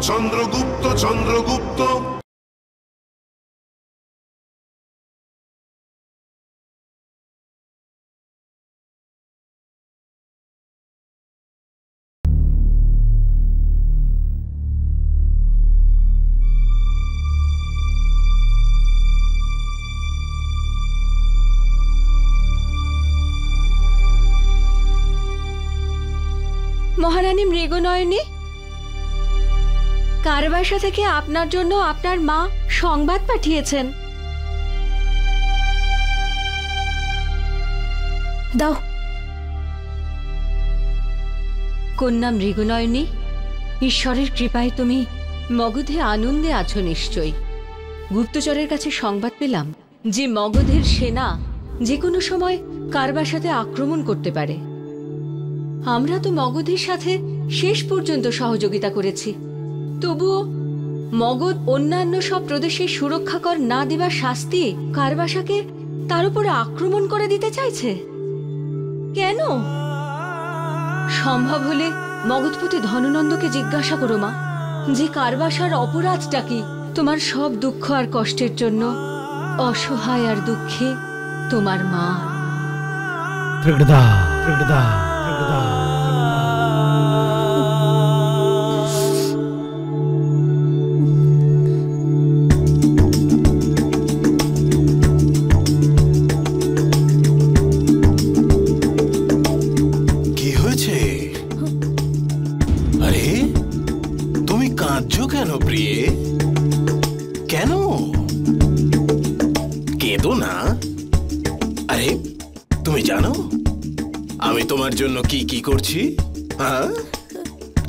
চন্দ্রগুপ্ত চন্দ্রগুপ্ত। মহারানী মৃগনয়নী, কারবাসা থেকে আপনার জন্য আপনার মা সংবাদ পাঠিয়েছেন। দাও। কন্যা মৃগনয়নী, ঈশ্বরের কৃপায় তুমি মগধে আনন্দে আছো নিশ্চয়ই। গুপ্তচরের কাছে সংবাদ পেলাম যে মগধের সেনা যে কোনো সময় কারবাসাতে আক্রমণ করতে পারে। আমরা তো মগধের সাথে শেষ পর্যন্ত সহযোগিতা করেছি, তবুও মগধ অন্যান্য সব প্রদেশের সুরক্ষাকর না দেবার শাস্তি কারবাসাকে তার উপরে আক্রমণ করে দিতে চাইছে কেন? সম্ভব হলে মগধপতি ধননন্দকে জিজ্ঞাসা করো মা, যে কারবাসার অপরাধটা কি। তোমার সব দুঃখ আর কষ্টের জন্য অসহায় আর দুঃখী তোমার মা। কি হয়েছে? আরে তুমি কাঁদছো কেন প্রিয়ে? কেন কেঁদো না। আরে তুমি জানো আমি তোমার জন্য কি কি করছি? হ্যাঁ,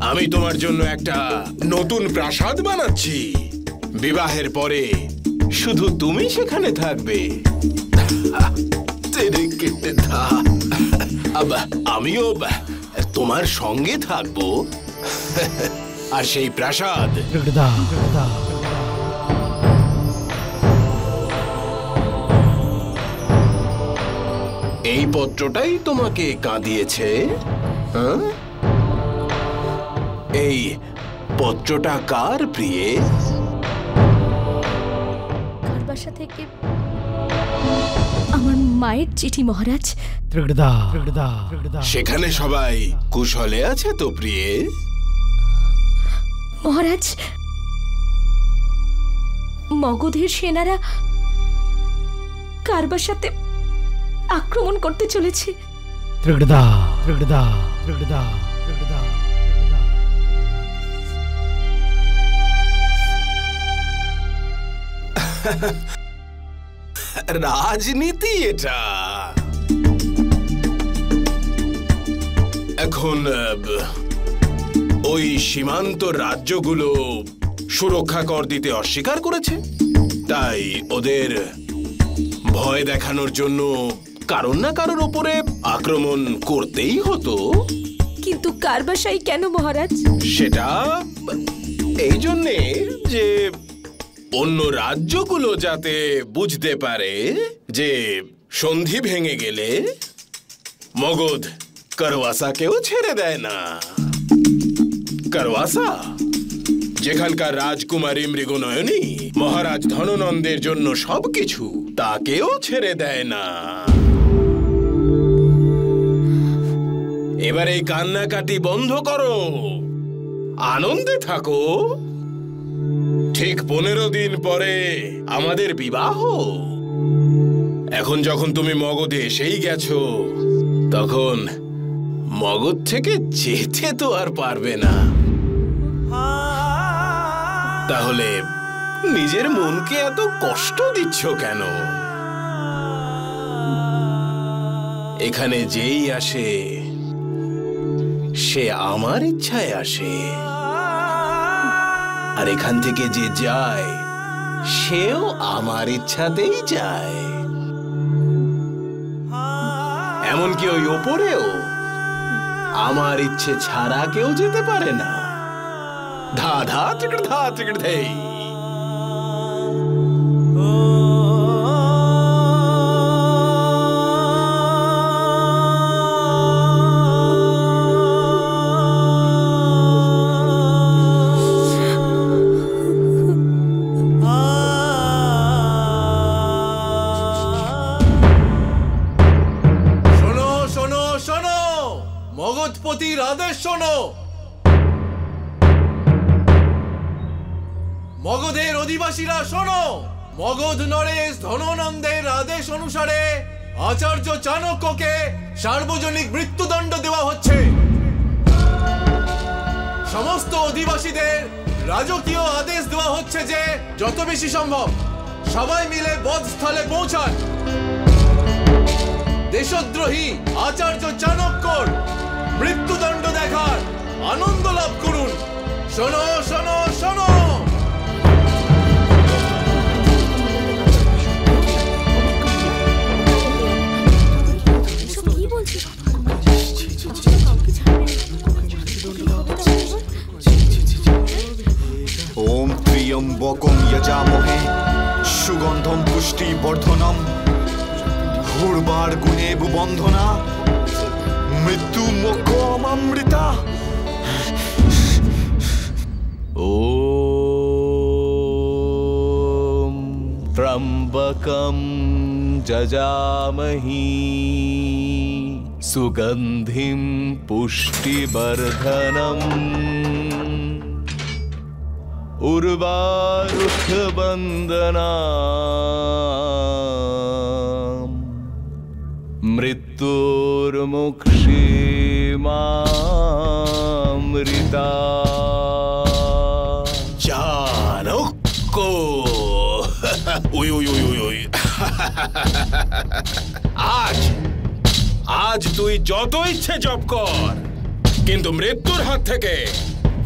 আমি তোমার জন্য একটা নতুন প্রাসাদ বানাচ্ছি। বিবাহের পরে শুধু তুমি সেখানে থাকবে, আমিও তোমার সঙ্গে থাকবো। আর সেই প্রাসাদ এই পত্রটাই তোমাকে কাঁদিয়েছে। হ্যাঁ, এই পত্রটা কার প্রিয়ে? কারবাসা থেকে আমার মায়ের চিঠি মহারাজ। সেখানে সবাই কুশলে আছে তো প্রিয়ে? মহারাজ, মগধের সেনারা কারবাসাতে আক্রমণ করতে চলেছে। রাজনীতি এটা। এখন ওই সীমান্ত রাজ্যগুলো সুরক্ষা কর দিতে অস্বীকার করেছে, তাই ওদের ভয় দেখানোর জন্য কারণ না কারোর উপরে আক্রমণ করতেই হতো। কিন্তু কারবাসাই কেন মহারাজ? সেটা এই জন্যে যে অন্য রাজ্যগুলো যাতে বুঝতে পারে যে সন্ধি ভেঙে গেলে মগধ কারওয়াসাকেও ছেড়ে দেয় না। কারওয়াসা যেখানকার রাজকুমারী মৃগনয়নী মহারাজ ধননন্দের জন্য সবকিছু, তাকেও ছেড়ে দেয় না। এবার এই কান্নাকাটি বন্ধ করো, আনন্দে থাকো। ঠিক 15 দিন পরে আমাদের বিবাহ। এখন যখন তুমি মগধে এসেই গেছো, তখন মগধ থেকে যেতে তো আর পারবে না। তাহলে নিজের মনকে এত কষ্ট দিচ্ছ কেন? এখানে যেই আসে সে আমার ইচ্ছায় আসে, আর এখান থেকে যে যায় সেও আমার ইচ্ছাতেই যায়। এমনকি ওই ওপরেও আমার ইচ্ছে ছাড়া কেউ যেতে পারে না। ধা ধা টিকট ধা টিকট ধেই। মগধপতির আদেশ শোনো। মগধের অধিবাসীরা শোনো। মগধ নরেশ ধননন্দের আদেশ অনুসারে আচার্য চাণক্যকে সার্বজনিক মৃত্যুদণ্ড দেওয়া হচ্ছে। সমস্ত অধিবাসীদের রাজকীয় আদেশ দেওয়া হচ্ছে যে যত বেশি সম্ভব সবাই মিলে বধস্থলে পৌঁছান। দেশদ্রোহী আচার্য চাণক্যর মৃত্যুদণ্ড দেখার আনন্দ লাভ করুন। শোনো শোনো শোনো। ওম ত্র্যম্বকং যজামহে সুগন্ধম পুষ্টিবর্ধনম উর্বারগুণেব বন্ধনা মৃত্যুমুক্ষমৃতা। ওম ত্র্যম্বকং যজামহি সুগন্ধিম পুষ্টিবর্ধনম উর্বারুকবন্ধনা মৃত্যুর্মুক্ষীমামৃতা। চাণক্য আজ তুই যত ইচ্ছে জপ কর, কিন্তু মৃত্যুর হাত থেকে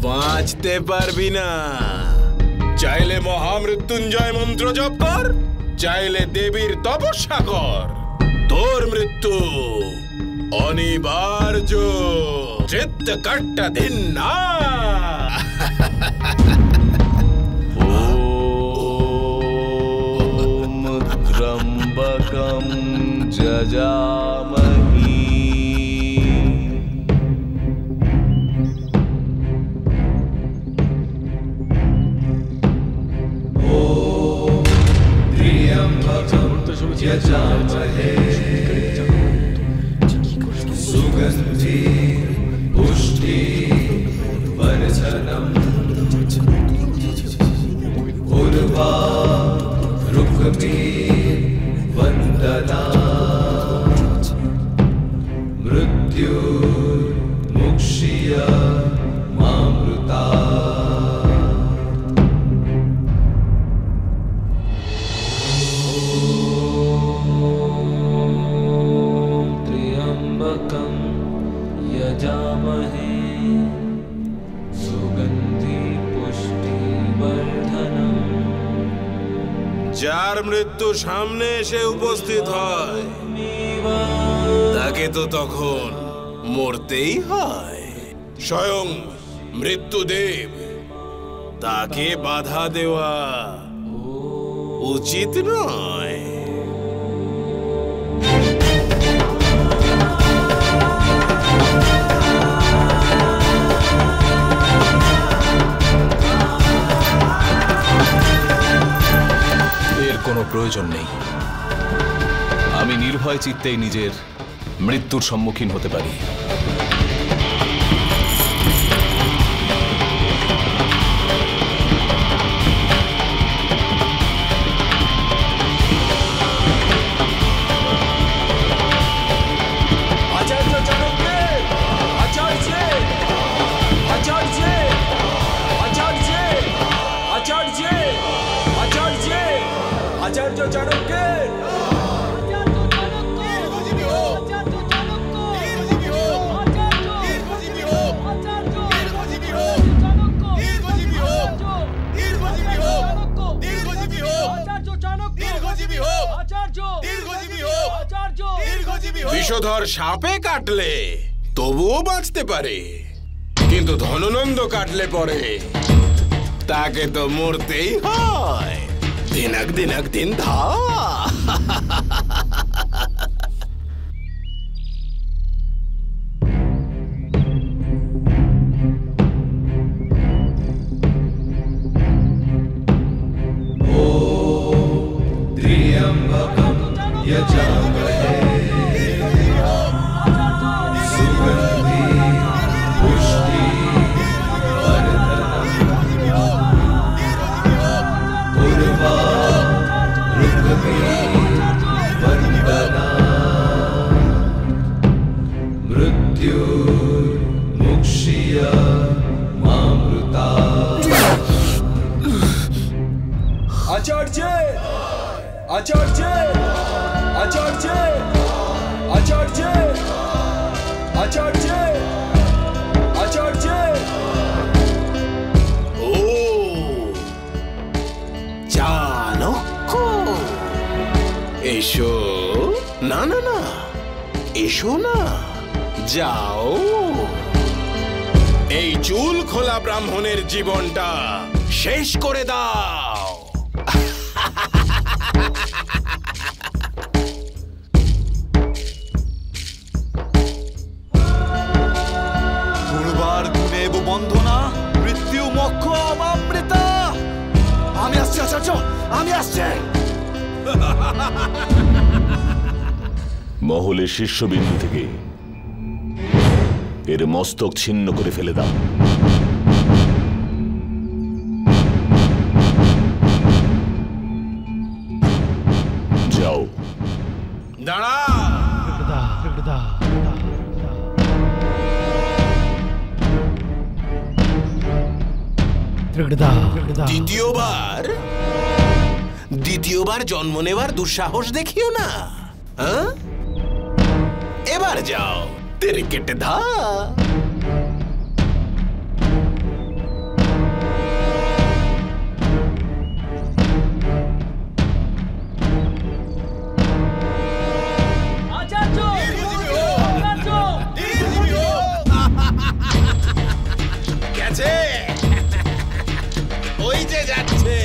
বাঁচতে পারবি না। চাইলে মহামৃত্যুঞ্জয় মন্ত্র জপ কর, চাইলে দেবীর তপস্যা কর, তোর মৃত্যু অনিবার্য। চিত্ত কাট্টা দিন না। ওম ত্র্যম্বকং যজামহি यजामहे सुगन्धि पुष्टि वर्धनम् उर्वारुकमिवन्दना मृत्युर्मुक्षीयमामृता। यजामहे सुगन्धि पुष्टिवर्धनम्। যার মৃত্যু সামনে এসে উপস্থিত হয় তাকে তো তখন মরতেই হয়। স্বয়ং মৃত্যুদেব, তাকে বাধা দেওয়া উচিত নয়। কোনো প্রয়োজন নেই। আমি নির্ভয় চিত্তেই নিজের মৃত্যুর সম্মুখীন হতে পারি। आचार्य चाणक्य आचार्य आचार्य आचार्य आचार्य आचार्य आचार्य चाणक्य বিষধর সাপে কাটলে তবুও বাঁচতে পারে, কিন্তু ধননন্দ কাটলে পরে তাকে তো মরতেই হয়। দিনাক দিনাক দিন ধা। यजामहे सुगन्धि आचार्य आचार्य आचार्य आचार्य आचार्य आचार्य ও চাণক্য, এসো। না না না, এসো না, যাও। এই চুল খোলা ব্রাহ্মণের জীবনটা শেষ করে দাও। দুর্বার গুণেব বন্ধনা মৃত্যু মোক্ষ অমৃতা। আমি আসছি আচার্য, আমি আসছি। মহলের শীর্ষবিন্দু থেকে এর মস্তক ছিন্ন করে ফেলে দাও। যাও। দাঁড়া। দ্বিতীয়বার জন্ম নেবার দুঃসাহস দেখিও না। হ্যাঁ, এবার যাও, তেরে কেটে ধা। গেছে, ওই যে যাচ্ছে।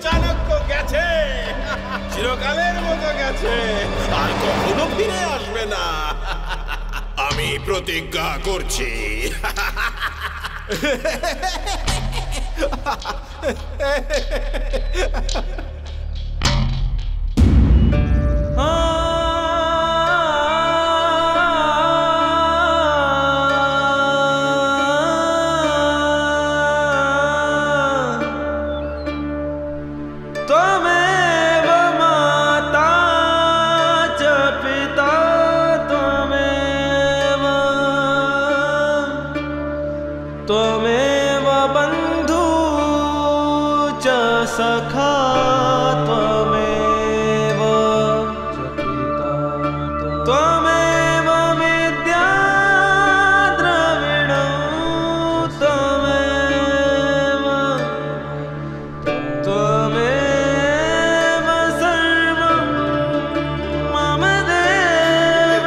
চাণক্য গেছে, চিরকালের মতো গেছে, আর কখনো ফিরে আসবে না। আমি প্রতিজ্ঞা করছি। त्वमेव बन्धु च सखा त्वमेव त्वमेव विद्या द्रविणं त्वमेव त्वमेव सर्वं मम देव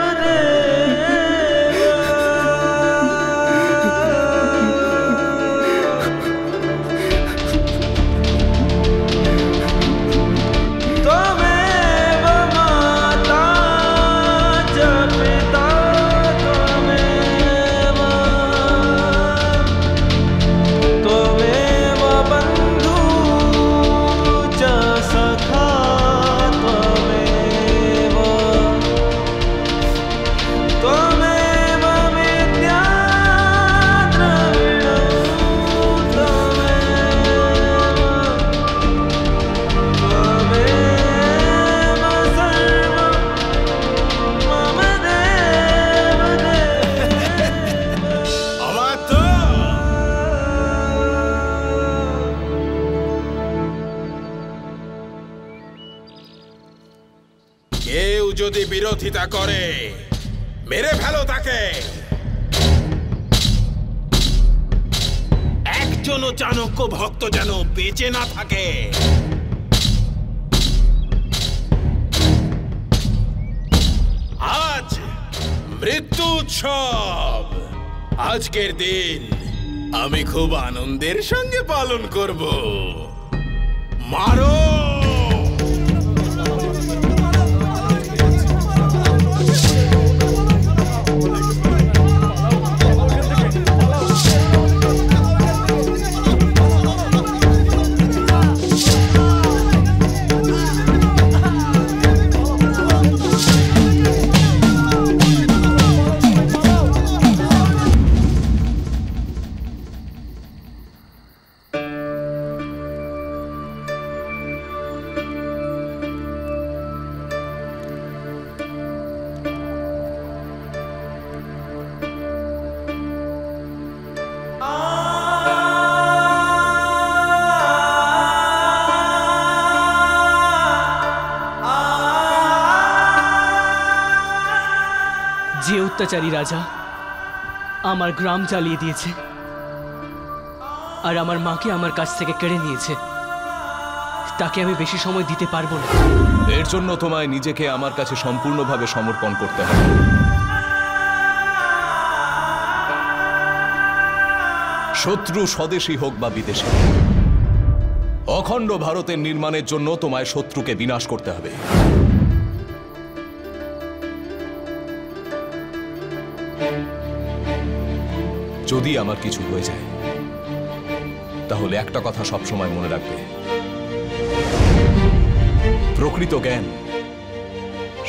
কেউ যদি বিরোধিতা করে মেরে ফেলো তাকে। একজনও চাণক্য ভক্ত যেন বেঁচে না থাকে। আজ মৃত্যু উৎসব, আজকের দিন আমি খুব আনন্দের সঙ্গে পালন করব। মারো! যে অত্যাচারী রাজা আমার গ্রাম জ্বালিয়ে দিয়েছে আর আমার মাকে আমার কাছ থেকে কেড়ে নিয়েছে, তাকে আমি বেশি সময় দিতে পারবো না। এর জন্য তোমায় নিজেকে আমার কাছে সম্পূর্ণভাবে সমর্পণ করতে হবে। শত্রু স্বদেশী হোক বা বিদেশি, অখণ্ড ভারতের নির্মাণের জন্য তোমায় শত্রুকে বিনাশ করতে হবে। যদি আমার কিছু হয়ে যায় তাহলে একটা কথা সবসময় মনে রাখবে, প্রকৃত জ্ঞান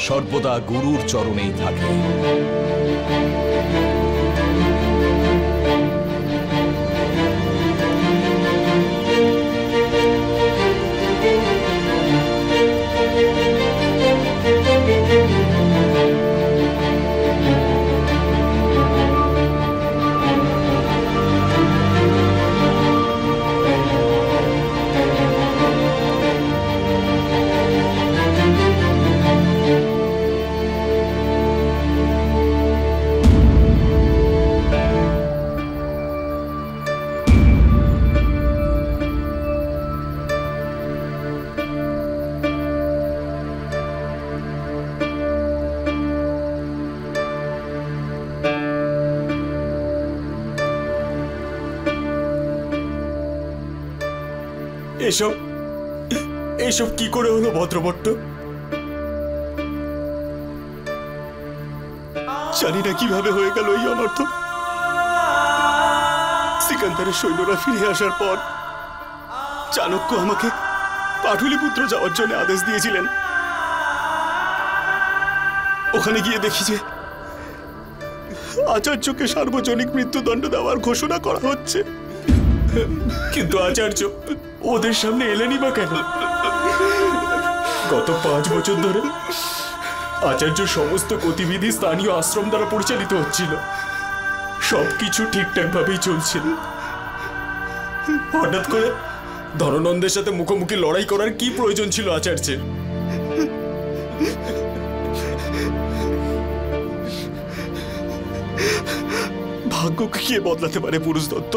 সর্বদা গুরুর চরণেই থাকে। এসব এইসব কি করে হলো ভদ্রভট্ট? জানি না কিভাবে হয়ে গেল এই অনর্থ। সিকান্দারের সৈন্যরা ফিরে আসার পর চাণক্য আমাকে পাটুলিপুত্র যাওয়ার জন্য আদেশ দিয়েছিলেন। ওখানে গিয়ে দেখি যে আচার্যকে সার্বজনিক মৃত্যুদণ্ড দেওয়ার ঘোষণা করা হচ্ছে। কিন্তু আচার্য ওদের সামনে এলেনই বা কেন? গত 5 বছর ধরে আচার্য সমস্ত গতিবিধি স্থানীয় আশ্রম দ্বারা পরিচালিত হচ্ছিল, সবকিছু ঠিকঠাক ভাবেই চলছিল। হঠাৎ করে ধননন্দের সাথে মুখোমুখি লড়াই করার কি প্রয়োজন ছিল আচার্যের? ভাগ্যকে কে বদলাতে পারে পুরুষ দত্ত?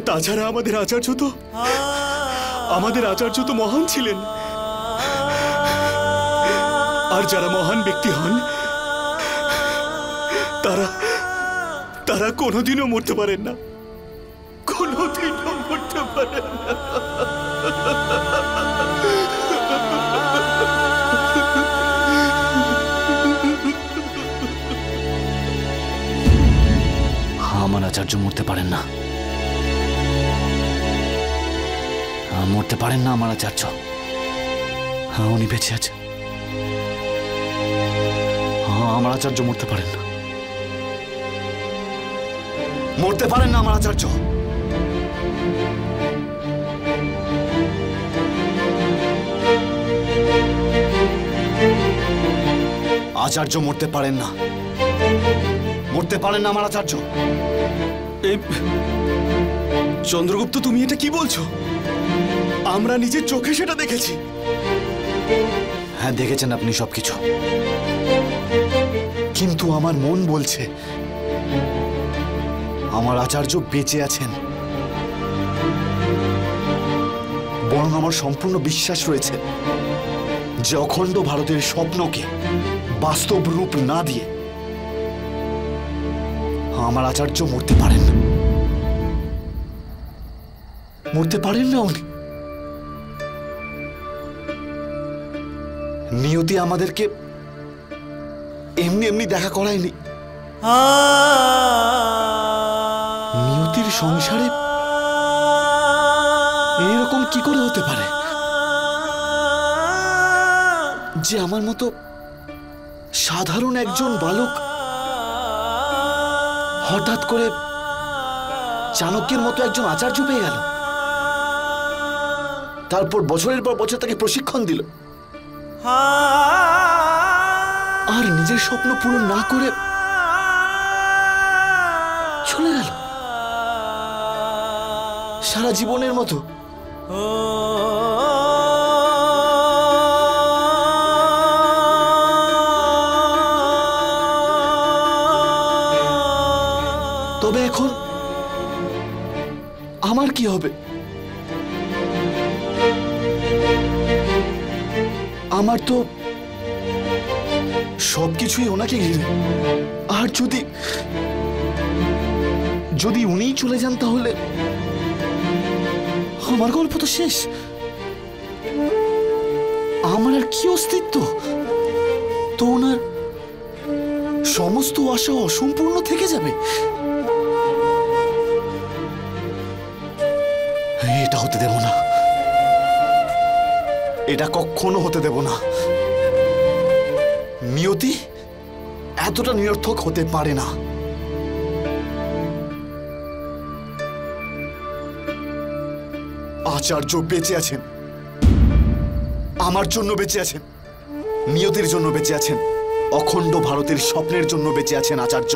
তাছাড়া আমাদের আচার্য তো মহান ছিলেন। আর যারা মহান ব্যক্তি হন তারা কোনোদিনও মরতে পারেন না, কোনোদিনও মরতে পারেন না। আমার আচার্য মরতে পারেন না, মরতে পারেন না আমার আচার্য। উনি বেঁচে আছেন। আমার আচার্য মরতে পারেন না, মরতে পারেন না আমার আচার্য। আচার্য মরতে পারেন না, মরতে পারেন না আমার আচার্য। চন্দ্রগুপ্ত, তুমি এটা কি বলছো? আমরা নিজের চোখে সেটা দেখেছি। হ্যাঁ, দেখেছেন আপনি সবকিছু, কিন্তু আমার মন বলছে আমার আচার্য বেঁচে আছেন। বরং আমার সম্পূর্ণ বিশ্বাস রয়েছে যে অখণ্ড ভারতের স্বপ্নকে বাস্তব রূপ না দিয়ে আমার আচার্য মরতে পারেন না, মরতে পারেন না উনি। নিয়তি আমাদেরকে এমনি এমনি দেখা করায়নি। নিয়তির সংসারে এরকম কি করে হতে পারে যে আমার মতো সাধারণ একজন বালক হঠাৎ করে চাণক্যের মতো একজন আচার্য পেয়ে গেল, তারপর বছরের পর বছর তাকে প্রশিক্ষণ দিল, আর নিজের স্বপ্ন পূরণ না করে চলে গেল সারা জীবনের মতো। তবে এখন আমার কি হবে? আমার তো সবকিছুই ওনাকে ঘিরে। আর যদি উনিই চলে যান তাহলে আমার গল্প তো শেষ। আমার আর কি অস্তিত্ব? তো ওনার সমস্ত আশা অসম্পূর্ণ থেকে যাবে। এটা হতে দেব না, এটা কখনো হতে দেব না। নিয়তি এতটা নিরর্থক হতে পারে না। আচার্য বেঁচে আছেন, আমার জন্য বেঁচে আছেন, নিয়তির জন্য বেঁচে আছেন, অখণ্ড ভারতের স্বপ্নের জন্য বেঁচে আছেন আচার্য।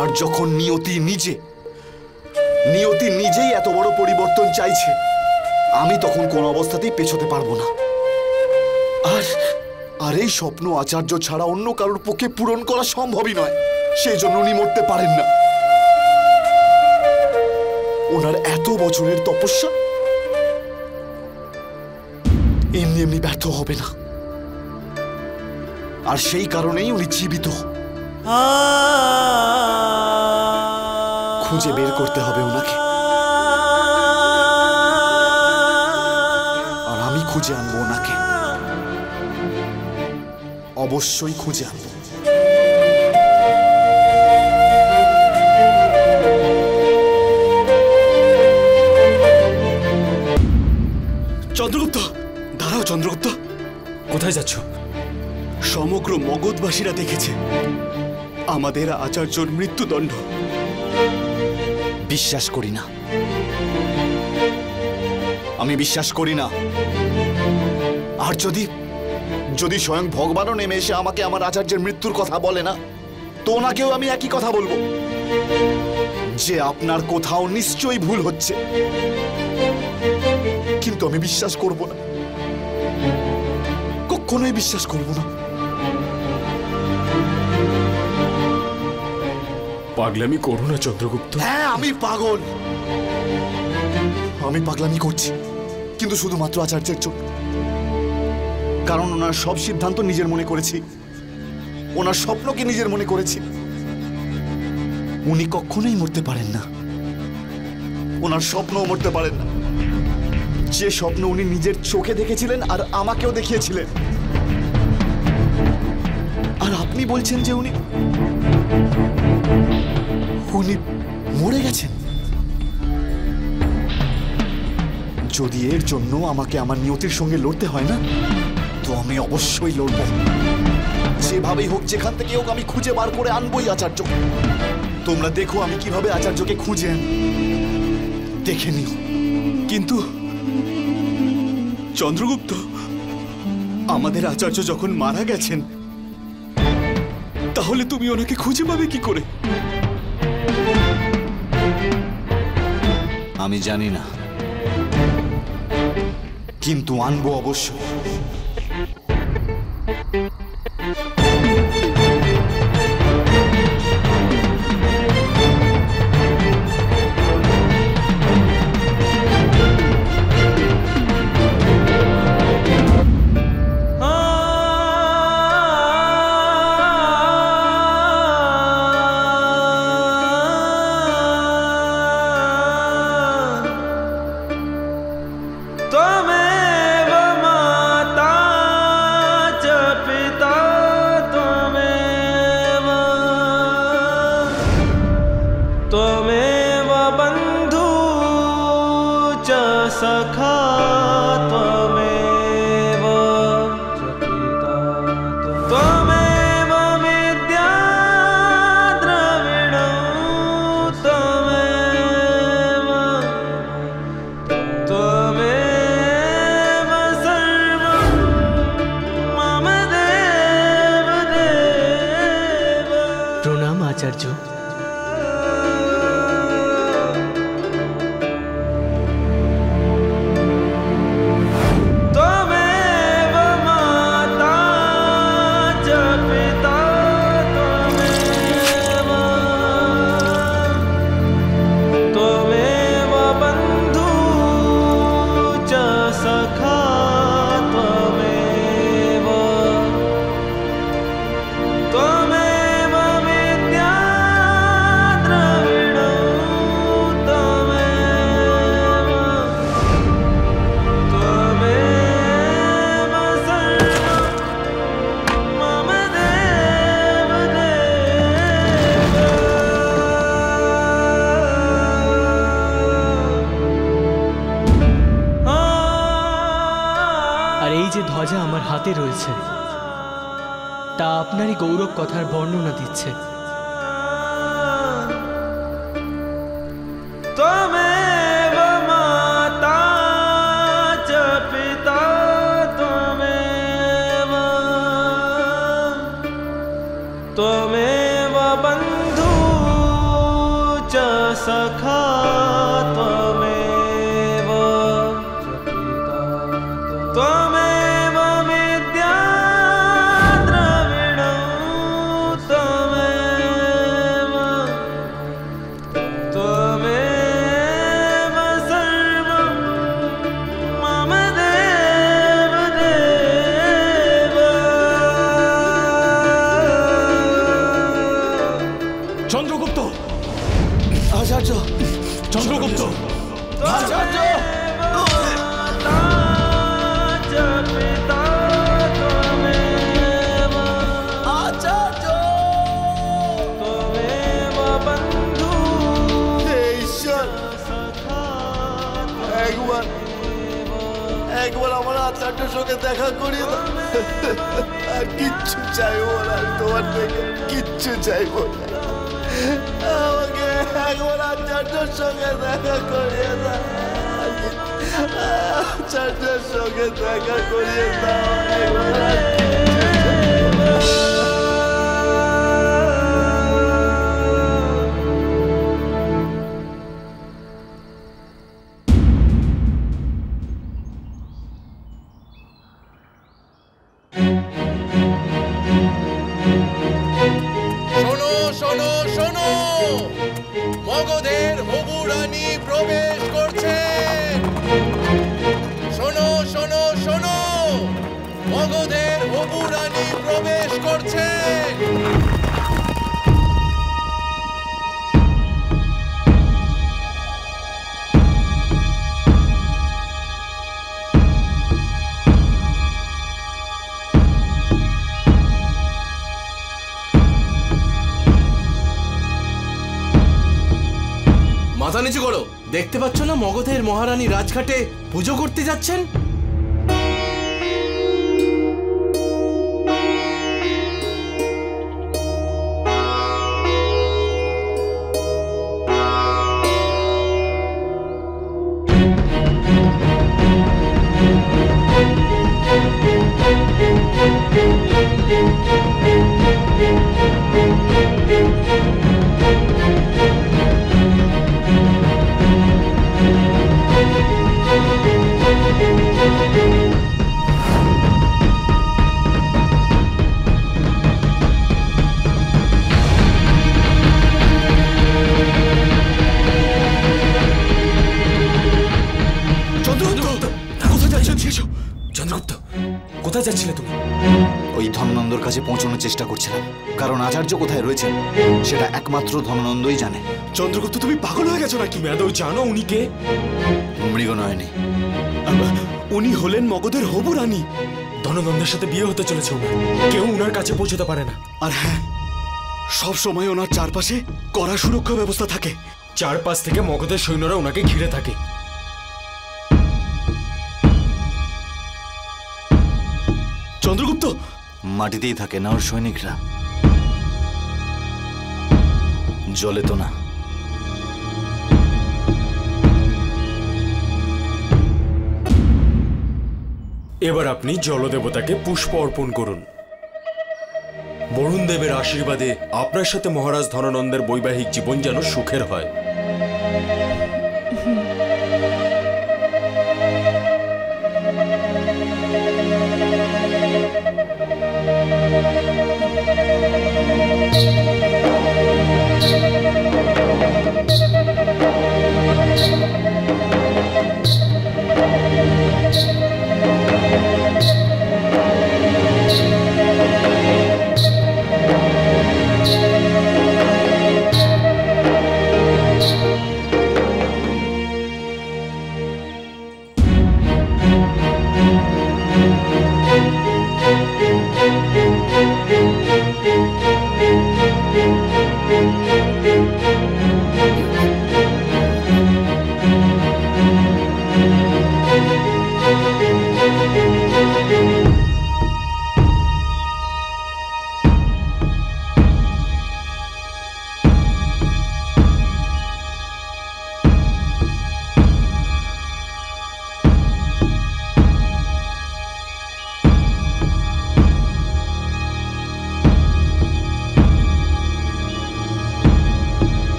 আর যখন নিয়তি নিজেই এত বড় পরিবর্তন চাইছে, আমি তখন কোন অবস্থাতেই পেছোতে পারবো না। আর এই স্বপ্ন আচার্য ছাড়া অন্য কারোর পক্ষে পূরণ করা সম্ভবই নয়। সেই জন্য উনি মরতে পারেন না। ওনার এত বছরের তপস্যা এমনি এমনি ব্যর্থ হবে না। আর সেই কারণেই উনি জীবিত, খুঁজে বের করতে হবে ওনাকে, আর আমি খুঁজে আনবো ওনাকে, অবশ্যই খুঁজে আনবো। চন্দ্রগুপ্ত, দাঁড়াও চন্দ্রগুপ্ত। কোথায় যাচ্ছ? সমগ্র মগধবাসীরা দেখেছে আমাদের আচার্যর মৃত্যুদণ্ড। বিশ্বাস করি না, আমি বিশ্বাস করি না। আর যদি যদি স্বয়ং ভগবানও নেমে এসে আমাকে আমার আচার্যের মৃত্যুর কথা বলে না, তো ওনাকেও আমি একই কথা বলবো, যে আপনার কোথাও নিশ্চয়ই ভুল হচ্ছে। কিন্তু আমি বিশ্বাস করব না, কখনোই বিশ্বাস করব না। পাগলামি করো না চন্দ্রগুপ্ত। হ্যাঁ, আমি পাগল, আমি পাগলামি করছি, কিন্তু শুধুমাত্র আচার্যের জন্য। কারণ ওনার সব সিদ্ধান্ত নিজের মনে করেছি, ওনার স্বপ্নকে নিজের মনে করেছি। উনি কখনোই মরতে পারেন না, ওনার স্বপ্নও মরতে পারেন না। যে স্বপ্ন উনি নিজের চোখে দেখেছিলেন আর আমাকেও দেখিয়েছিলেন, আর আপনি বলছেন যে উনি মরে গেছেন। যদি এর জন্য আমাকে আমার নিয়তির সঙ্গে লড়তে হয় না, তো আমি অবশ্যই লড়ব। যেভাবেই হোক, যেখান থেকে হোক, আমি খুঁজে বার করে আনবই আচার্য। তোমরা দেখো আমি কিভাবে আচার্যকে খুঁজে আনি, দেখে নিও। কিন্তু চন্দ্রগুপ্ত, আমাদের আচার্য যখন মারা গেছেন, তাহলে তুমি ওনাকে খুঁজে পাবে কি করে? আমি জানি না, কিন্তু আনবো অবশ্যই। প্রণাম আচার্য। ধ্বজা আমার হাতে রয়েছে, তা আপনারই গৌরব কথার বর্ণনা দিচ্ছে। त्वमेव बन्धु च सखा त्वमेव त्वमेव विद्या द्रविणौ त्वमेव त्वमेव सर्वं मम देव देव। চাইবো না, তোমার থেকে কিচ্ছু চাইবো না। আমাকে একবার আচার্যের সঙ্গে দেখা করিয়ে দাও, আচার্যের সঙ্গে দেখা করিয়ে দাও একবার। শোনো শোনো শোনো, মগধের হবু রানী প্রবেশ করছেন। শোনো শোনো শোনো, মগধের হবু রানী প্রবেশ করছেন। মাথা নিচু করো, দেখতে পাচ্ছ না মগধের মহারানী রাজঘাটে পুজো করতে যাচ্ছেন? চন্দ্রগুপ্ত, কোথায় যাচ্ছিলে তুমি? ওই ধননন্দর কাছে পৌঁছানোর চেষ্টা করছিলাম, কারণ আচার্য কোথায় রয়েছেন সেটা একমাত্র ধননন্দই জানে। চন্দ্রগুপ্ত, তুমি পাগল হয়ে গেছো নাকি? তুমি জানো উনি কে? মৃগনয়নী। উনি হলেন মগধের হবু রানী। ধননন্দের সাথে বিয়ে হতে চলেছে ওনার, কেউ উনার কাছে পৌঁছতে পারে না। আর হ্যাঁ, সব সময় ওনার চারপাশে কড়া সুরক্ষা ব্যবস্থা থাকে। চারপাশ থেকে মগধের সৈন্যরা ওনাকে ঘিরে থাকে। চন্দ্রগুপ্ত মাটিতেই থাকে না ওর সৈনিকরা, জলে তো না। এবার আপনি জলদেবতাকে পুষ্প অর্পণ করুন। বরুণ দেবের আশীর্বাদে আপনার সাথে মহারাজ ধননন্দের বৈবাহিক জীবন যেন সুখের হয়।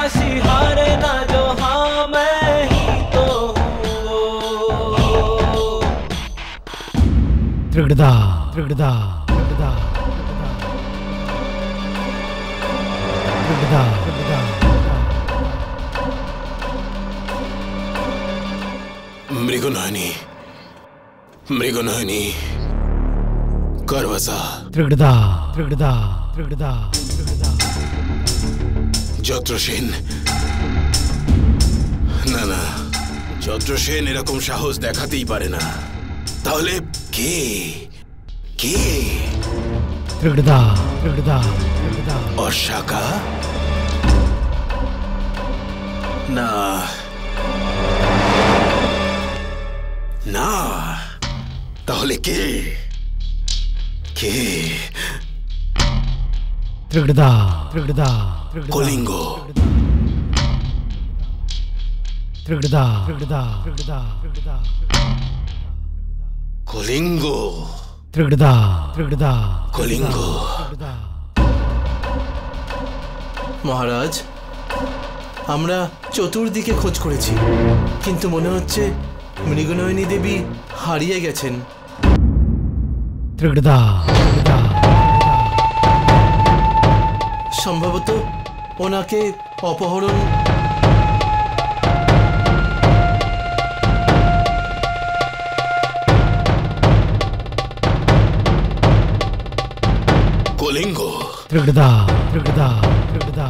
अविनाशी हारे ना जो, हाँ मैं ही तो हूँ। त्रिगदा त्रिगदा त्रिगदा त्रिगदा त्रिगदा মৃগনয়নী, মৃগনয়নী, করবাসা, त्रिगदा त्रिगदा त्रिगदा त्रिगदा যত্রসেন। না না, যত্রসেন এরকম সাহস দেখাতেই পারে না। তাহলে কে কে? त्रिगदा त्रिगदा त्रिगदा অশাকা? না না, তাহলে কে কে? त्रिगदा त्रिगदा কলিঙ্গ। त्रिगदा त्रिगदा त्रिगदा त्रिगदा কলিঙ্গ, त्रिगदा त्रिगदा কলিঙ্গ। মহারাজ, আমরা চতুর্দিকে খোঁজ করেছি, কিন্তু মনে হচ্ছে মৃগনয়নী দেবী হারিয়ে গেছেন। त्रिगदा त्रिगदा সম্ভবত ওনাকে অপহরণ। কলিঙ্গ। त्रिगदा त्रिगदा त्रिगदा